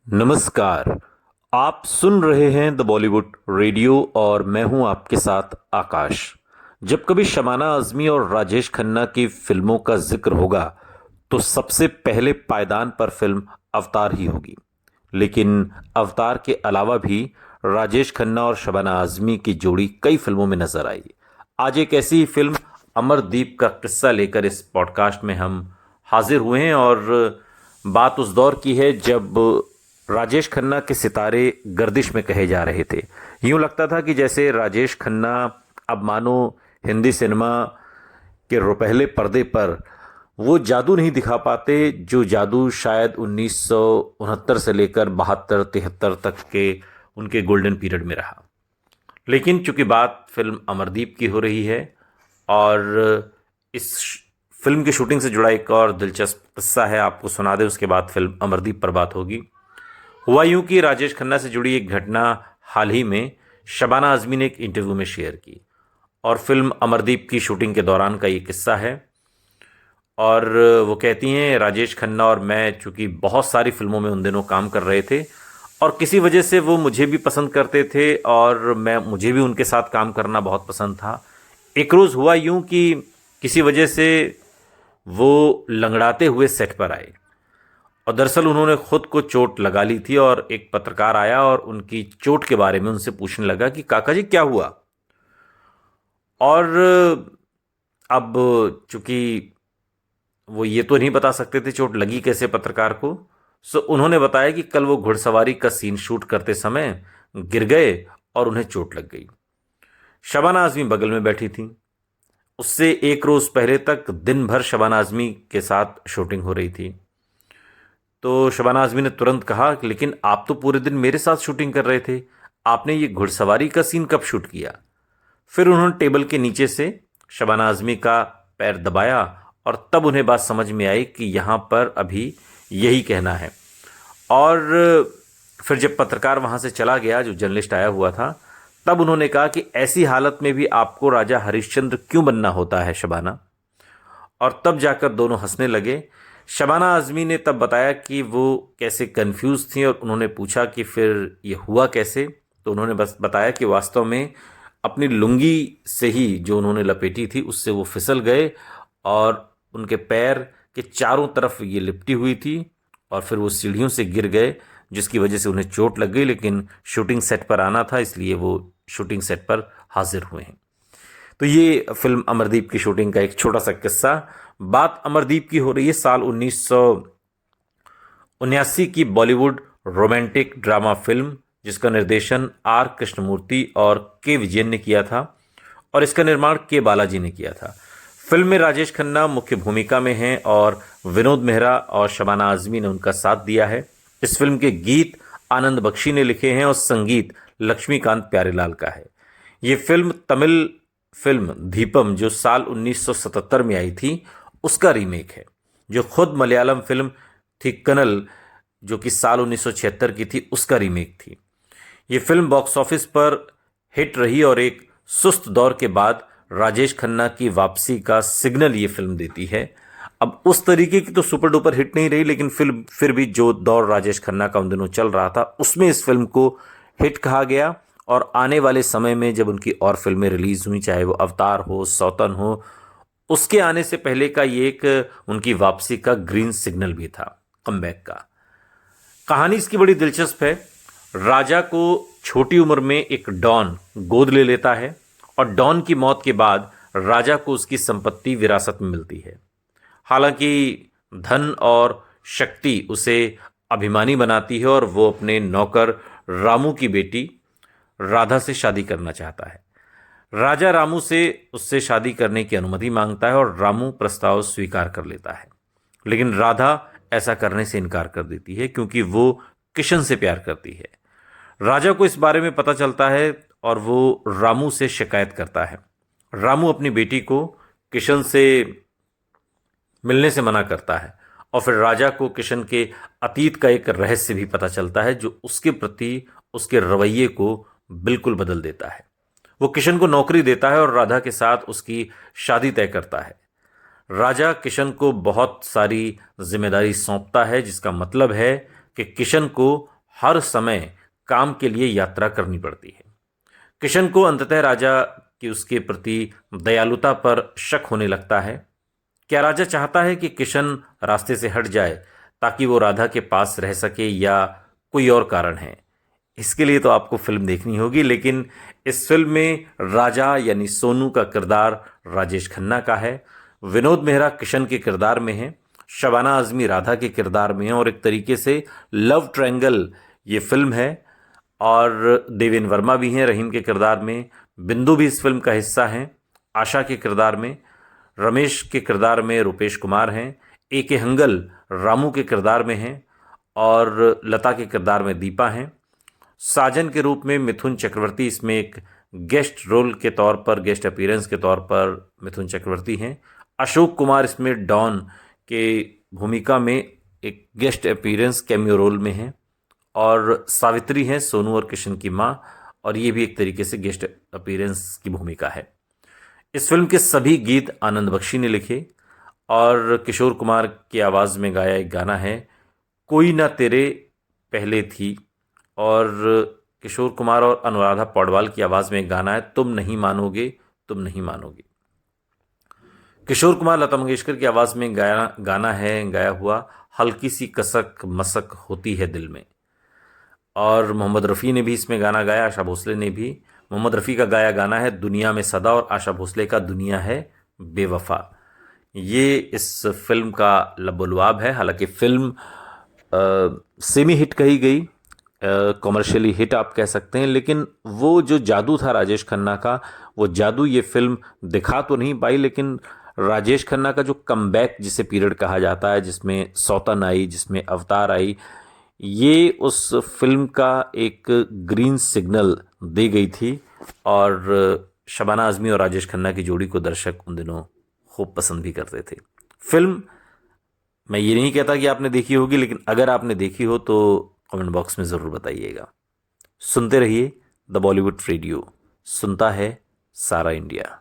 नमस्कार। आप सुन रहे हैं द बॉलीवुड रेडियो और मैं हूं आपके साथ आकाश। जब कभी शबाना आजमी और राजेश खन्ना की फिल्मों का जिक्र होगा तो सबसे पहले पायदान पर फिल्म अवतार ही होगी। लेकिन अवतार के अलावा भी राजेश खन्ना और शबाना आजमी की जोड़ी कई फिल्मों में नजर आई। आज एक ऐसी ही फिल्म अमरदीप का किस्सा लेकर इस पॉडकास्ट में हम हाजिर हुए हैं और बात उस दौर की है जब राजेश खन्ना के सितारे गर्दिश में कहे जा रहे थे। यूं लगता था कि जैसे राजेश खन्ना अब मानो हिंदी सिनेमा के रुपहले पर्दे पर वो जादू नहीं दिखा पाते जो जादू शायद 1969 से लेकर 72-73 तक के उनके गोल्डन पीरियड में रहा। लेकिन चूंकि बात फिल्म अमरदीप की हो रही है और इस फिल्म की शूटिंग से जुड़ा एक और दिलचस्प किस्सा है, आपको सुना दे, उसके बाद फिल्म अमरदीप पर बात होगी। हुआ यूं कि राजेश खन्ना से जुड़ी एक घटना हाल ही में शबाना आजमी ने एक इंटरव्यू में शेयर की और फिल्म अमरदीप की शूटिंग के दौरान का ये किस्सा है। और वो कहती हैं, राजेश खन्ना और मैं चूंकि बहुत सारी फिल्मों में उन दिनों काम कर रहे थे और किसी वजह से वो मुझे भी पसंद करते थे और मुझे भी उनके साथ काम करना बहुत पसंद था। एक रोज़ हुआ यूं कि किसी वजह से वो लंगड़ाते हुए सेट पर आए और दरअसल उन्होंने खुद को चोट लगा ली थी और एक पत्रकार आया और उनकी चोट के बारे में उनसे पूछने लगा कि काका जी क्या हुआ। और अब चूंकि वो ये तो नहीं बता सकते थे चोट लगी कैसे पत्रकार को, सो उन्होंने बताया कि कल वो घुड़सवारी का सीन शूट करते समय गिर गए और उन्हें चोट लग गई। शबाना आजमी बगल में बैठी थी। उससे एक रोज पहले तक दिन भर शबाना आजमी के साथ शूटिंग हो रही थी। तो शबाना आजमी ने तुरंत कहा कि लेकिन आप तो पूरे दिन मेरे साथ शूटिंग कर रहे थे, आपने ये घुड़सवारी का सीन कब शूट किया। फिर उन्होंने टेबल के नीचे से शबाना आजमी का पैर दबाया और तब उन्हें बात समझ में आई कि यहाँ पर अभी यही कहना है। और फिर जब पत्रकार वहाँ से चला गया, जो जर्नलिस्ट आया हुआ था, तब उन्होंने कहा कि ऐसी हालत में भी आपको राजा हरिश्चंद्र क्यों बनना होता है शबाना। और तब जाकर दोनों हंसने लगे। शबाना आजमी ने तब बताया कि वो कैसे कंफ्यूज थी और उन्होंने पूछा कि फिर ये हुआ कैसे। तो उन्होंने बस बताया कि वास्तव में अपनी लुंगी से ही जो उन्होंने लपेटी थी उससे वो फिसल गए और उनके पैर के चारों तरफ ये लिपटी हुई थी और फिर वो सीढ़ियों से गिर गए, जिसकी वजह से उन्हें चोट लग गई। लेकिन शूटिंग सेट पर आना था, इसलिए वो शूटिंग सेट पर हाजिर हुए हैं। तो ये फिल्म अमरदीप की शूटिंग का एक छोटा सा किस्सा। बात अमरदीप की हो रही है साल 1979 की बॉलीवुड रोमांटिक ड्रामा फिल्म, जिसका निर्देशन आर कृष्णमूर्ति और के विजयन ने किया था और इसका निर्माण के बालाजी ने किया था। फिल्म में राजेश खन्ना मुख्य भूमिका में हैं और विनोद मेहरा और शबाना आजमी ने उनका साथ दिया है। इस फिल्म के गीत आनंद बख्शी ने लिखे हैं और संगीत लक्ष्मीकांत प्यारेलाल का है। ये फिल्म तमिल फिल्म दीपम जो साल 1977 में आई थी उसका रीमेक है, जो खुद मलयालम फिल्म थी कनल जो कि साल 1976 की थी उसका रीमेक थी। ये फिल्म बॉक्स ऑफिस पर हिट रही और एक सुस्त दौर के बाद राजेश खन्ना की वापसी का सिग्नल ये फिल्म देती है। अब उस तरीके की तो सुपर डुपर हिट नहीं रही, लेकिन फिल्म फिर भी जो दौर राजेश खन्ना का उन दिनों चल रहा था उसमें इस फिल्म को हिट कहा गया। और आने वाले समय में जब उनकी और फिल्में रिलीज हुई, चाहे वो अवतार हो, सौतन हो, उसके आने से पहले का ये एक उनकी वापसी का ग्रीन सिग्नल भी था, कमबैक का। कहानी इसकी बड़ी दिलचस्प है। राजा को छोटी उम्र में एक डॉन गोद ले लेता है और डॉन की मौत के बाद राजा को उसकी संपत्ति विरासत में मिलती है। हालांकि धन और शक्ति उसे अभिमानी बनाती है और वो अपने नौकर रामू की बेटी राधा से शादी करना चाहता है। राजा रामू से उससे शादी करने की अनुमति मांगता है और रामू प्रस्ताव स्वीकार कर लेता है, लेकिन राधा ऐसा करने से इनकार कर देती है क्योंकि वो किशन से प्यार करती है। राजा को इस बारे में पता चलता है और वो रामू से शिकायत करता है। रामू अपनी बेटी को किशन से मिलने से मना करता है और फिर राजा को किशन के अतीत का एक रहस्य भी पता चलता है जो उसके प्रति उसके रवैये को बिल्कुल बदल देता है। वो किशन को नौकरी देता है और राधा के साथ उसकी शादी तय करता है। राजा किशन को बहुत सारी जिम्मेदारी सौंपता है, जिसका मतलब है कि किशन को हर समय काम के लिए यात्रा करनी पड़ती है। किशन को अंततः राजा की उसके प्रति दयालुता पर शक होने लगता है। क्या राजा चाहता है कि किशन रास्ते से हट जाए ताकि वो राधा के पास रह सके, या कोई और कारण है? इसके लिए तो आपको फिल्म देखनी होगी, लेकिन इस फिल्म में राजा यानी सोनू का किरदार राजेश खन्ना का है, विनोद मेहरा किशन के किरदार में है, शबाना आजमी राधा के किरदार में है, और एक तरीके से लव ट्रायंगल ये फिल्म है। और देवेंद्र वर्मा भी हैं रहीम के किरदार में, बिंदु भी इस फिल्म का हिस्सा हैं आशा के किरदार में, रमेश के किरदार में रुपेश कुमार हैं, ए के हंगल रामू के किरदार में हैं, और लता के किरदार में दीपा हैं। साजन के रूप में मिथुन चक्रवर्ती इसमें एक गेस्ट रोल के तौर पर, गेस्ट अपीयरेंस के तौर पर मिथुन चक्रवर्ती हैं। अशोक कुमार इसमें डॉन के भूमिका में एक गेस्ट अपीयरेंस कैमियो रोल में हैं, और सावित्री हैं सोनू और किशन की माँ, और ये भी एक तरीके से गेस्ट अपीयरेंस की भूमिका है। इस फिल्म के सभी गीत आनंद बख्शी ने लिखे, और किशोर कुमार की आवाज़ में गाया एक गाना है कोई ना तेरे पहले थी, और किशोर कुमार और अनुराधा पौडवाल की आवाज़ में एक गाना है तुम नहीं मानोगे तुम नहीं मानोगे। किशोर कुमार लता मंगेशकर की आवाज़ में गाना है गाया हुआ हल्की सी कसक मसक होती है दिल में, और मोहम्मद रफ़ी ने भी इसमें गाना गाया, आशा भोसले ने भी। मोहम्मद रफ़ी का गाया गाना है दुनिया में सदा, और आशा भोसले का दुनिया है बेवफा। ये इस फिल्म का लबोलुआब है। हालांकि फिल्म सेमी हिट कही गई, कॉमर्शियली हिट आप कह सकते हैं, लेकिन वो जो जादू था राजेश खन्ना का, वो जादू ये फिल्म दिखा तो नहीं पाई। लेकिन राजेश खन्ना का जो कमबैक जिसे पीरियड कहा जाता है, जिसमें सौतन आई, जिसमें अवतार आई, ये उस फिल्म का एक ग्रीन सिग्नल दी गई थी, और शबाना आजमी और राजेश खन्ना की जोड़ी को दर्शक उन दिनों खूब पसंद भी करते थे। फिल्म मैं ये नहीं कहता कि आपने देखी होगी, लेकिन अगर आपने देखी हो तो कमेंट बॉक्स में ज़रूर बताइएगा। सुनते रहिए द बॉलीवुड रेडियो, सुनता है सारा इंडिया।